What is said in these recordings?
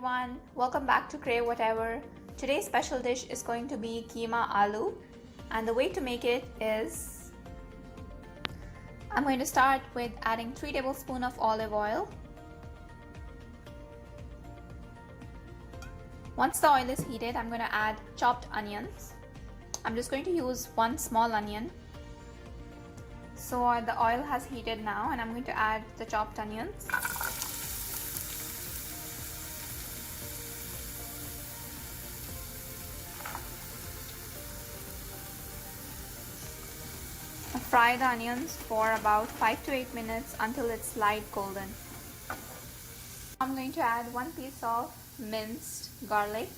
everyone, welcome back to Crave Whatever. Today's special dish is going to be keema aloo, and the way to make it is I'm going to start with adding 3 tablespoons of olive oil. Once the oil is heated, I'm going to add chopped onions. I'm just going to use 1 small onion. So the oil has heated now, and I'm going to add the chopped onions. Fry the onions for about 5 to 8 minutes until it's light golden. I'm going to add 1 piece of minced garlic.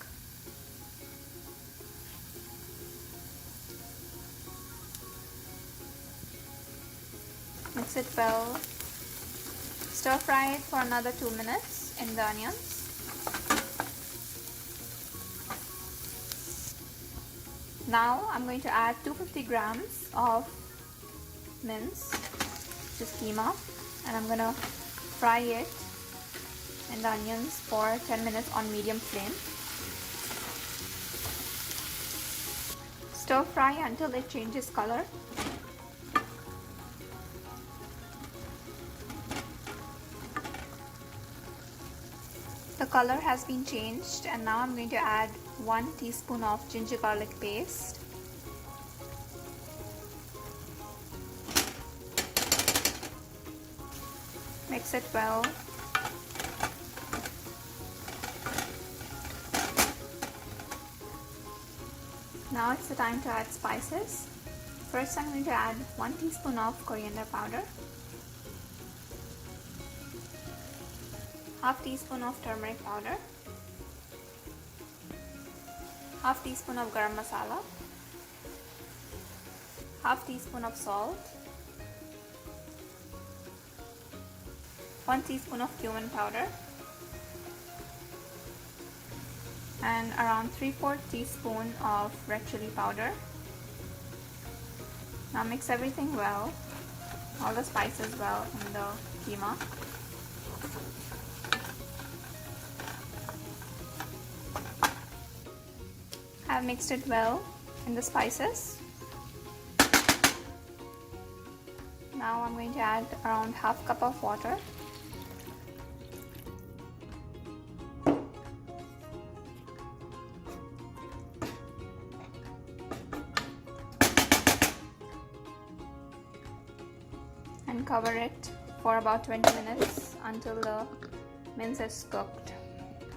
Mix it well. Stir fry it for another 2 minutes in the onions. Now I'm going to add 250 grams of mince, just keema, and I'm gonna fry it in the onions for 10 minutes on medium flame. Stir fry until it changes color. The color has been changed, and now I'm going to add 1 teaspoon of ginger garlic paste. Mix it well. Now it's the time to add spices. First, I'm going to add 1 teaspoon of coriander powder, half teaspoon of turmeric powder, half teaspoon of garam masala, half teaspoon of salt, 1 teaspoon of cumin powder, and around 3/4 teaspoon of red chili powder. Now mix everything well, all the spices well in the keema. I've mixed it well in the spices. Now I'm going to add around half cup of water. And cover it for about 20 minutes until the mince is cooked.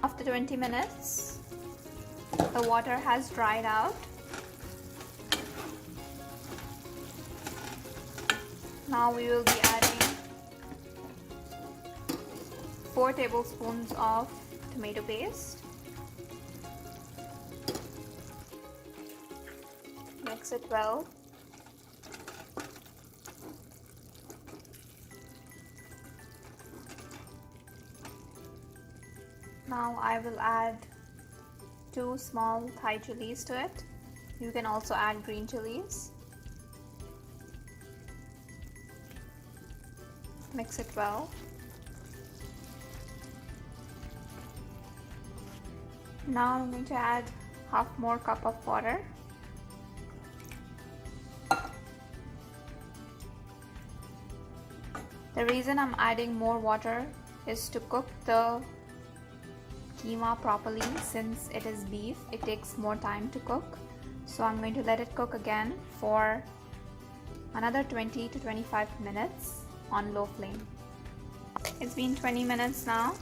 After 20 minutes, the water has dried out. Now we will be adding 4 tablespoons of tomato paste. Mix it well. Now I will add 2 small Thai chilies to it. You can also add green chilies. Mix it well. Now I'm going to add half more cup of water. The reason I'm adding more water is to cook the keema properly. Since it is beef, it takes more time to cook. So I'm going to let it cook again for another 20 to 25 minutes on low flame. It's been 20 minutes now,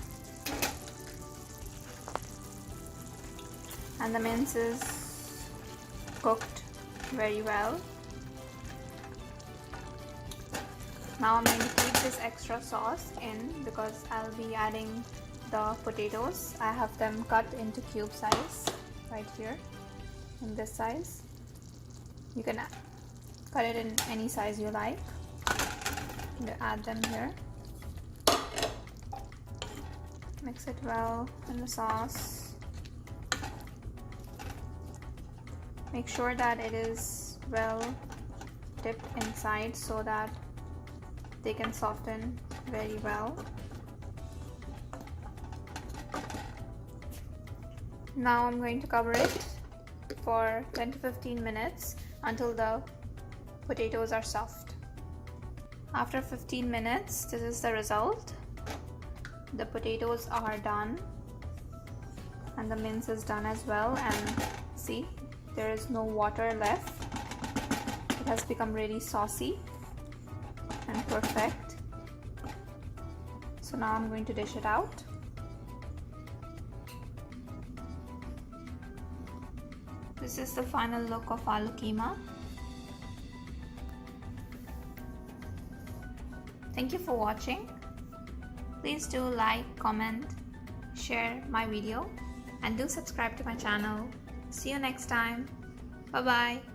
and the mince is cooked very well. Now I'm going to keep this extra sauce in because I'll be adding the potatoes. I have them cut into cube size right here, in this size. You can cut it in any size you like. I'm going to add them here. Mix it well in the sauce. Make sure that it is well dipped inside so that they can soften very well. Now I'm going to cover it for 10 to 15 minutes until the potatoes are soft. After 15 minutes, this is the result. The potatoes are done and the mince is done as well, and see, there is no water left. It has become really saucy and perfect. So now I'm going to dish it out. This is the final look of aloo keema. Thank you for watching. Please do like, comment, share my video, and do subscribe to my channel. See you next time. Bye bye.